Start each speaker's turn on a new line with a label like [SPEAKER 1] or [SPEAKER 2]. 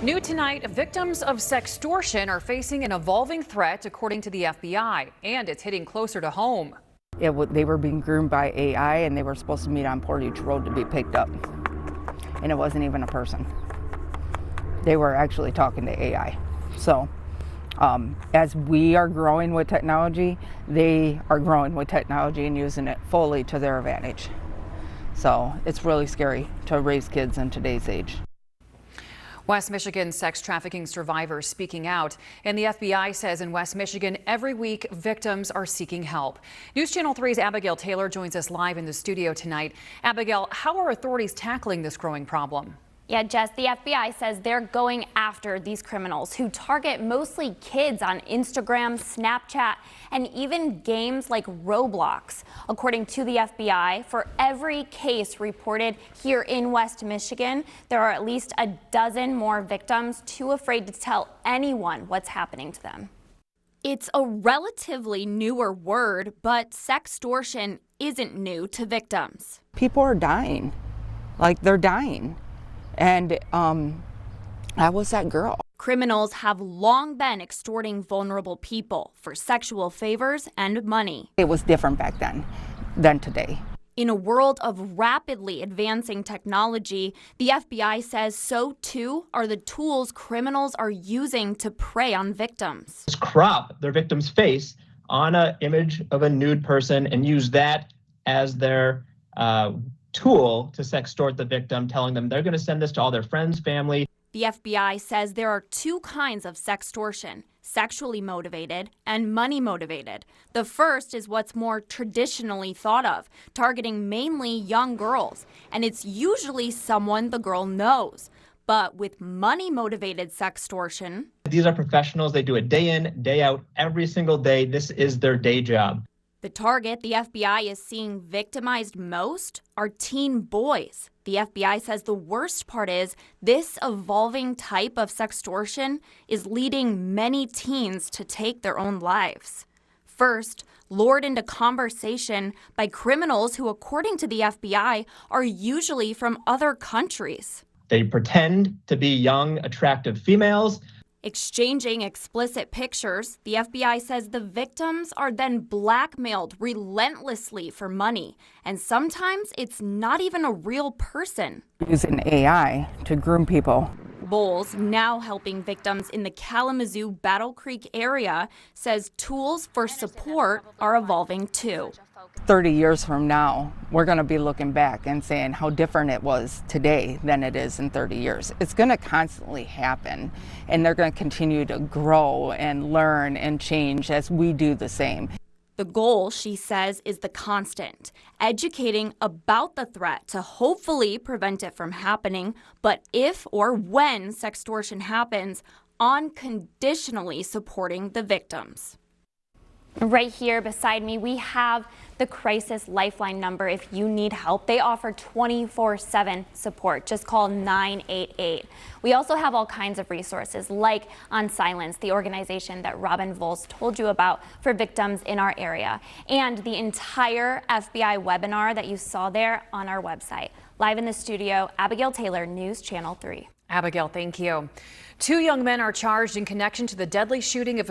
[SPEAKER 1] New tonight, victims of sextortion are facing an evolving threat, according to the FBI, and it's hitting closer to home.
[SPEAKER 2] They were being groomed by AI, and they were supposed to meet on Portage Road to be picked up. And it wasn't even a person. They were actually talking to AI. So as we are growing with technology, they are growing with technology and using it fully to their advantage. So it's really scary to raise kids in today's age.
[SPEAKER 1] West Michigan sex trafficking survivors speaking out, and the FBI says in West Michigan every week victims are seeking help. News Channel 3's Abigail Taylor joins us live in the studio tonight. Abigail, how are authorities tackling this growing problem?
[SPEAKER 3] Yeah, Jess, the FBI says they're going after these criminals who target mostly kids on Instagram, Snapchat, and even games like Roblox. According to the FBI, for every case reported here in West Michigan, there are at least a dozen more victims too afraid to tell anyone what's happening to them. It's a relatively newer word, but sextortion isn't new to victims.
[SPEAKER 2] People are dying, like they're dying. And I was that girl.
[SPEAKER 3] Criminals have long been extorting vulnerable people for sexual favors and money.
[SPEAKER 2] It was different back then than today.
[SPEAKER 3] In a world of rapidly advancing technology, the FBI says so too are the tools criminals are using to prey on victims.
[SPEAKER 4] Crop their victim's face on an image of a nude person and use that as their tool to sextort the victim, telling them they're going to send this to all their friends, family.
[SPEAKER 3] The FBI says there are two kinds of sextortion: sexually motivated and money motivated. The first is what's more traditionally thought of, targeting mainly young girls, and it's usually someone the girl knows. But with money motivated sextortion,
[SPEAKER 4] these are professionals. They do it day in, day out, every single day. This is their day job.
[SPEAKER 3] The target the FBI is seeing victimized most are teen boys. The FBI says the worst part is this evolving type of sextortion is leading many teens to take their own lives. First, lured into conversation by criminals who, according to the FBI, are usually from other countries.
[SPEAKER 4] They pretend to be young, attractive females.
[SPEAKER 3] Exchanging explicit pictures, the FBI says the victims are then blackmailed relentlessly for money. And sometimes it's not even a real person.
[SPEAKER 2] Using AI to groom people.
[SPEAKER 3] Bowles, now helping victims in the Kalamazoo Battle Creek area, says tools for support are evolving too.
[SPEAKER 2] 30 years from now, we're going to be looking back and saying how different it was today than it is in 30 years. It's going to constantly happen, and they're going to continue to grow and learn and change as we do the same.
[SPEAKER 3] The goal, she says, is the constant, educating about the threat to hopefully prevent it from happening, but if or when sextortion happens, unconditionally supporting the victims. Right here beside me, we have the Crisis Lifeline number if you need help. They offer 24/7 support. Just call 988. We also have all kinds of resources like On Silence, the organization that Robin Voles told you about for victims in our area, and the entire FBI webinar that you saw there on our website. Live in the studio, Abigail Taylor, News Channel 3.
[SPEAKER 1] Abigail, thank you. Two young men are charged in connection to the deadly shooting of a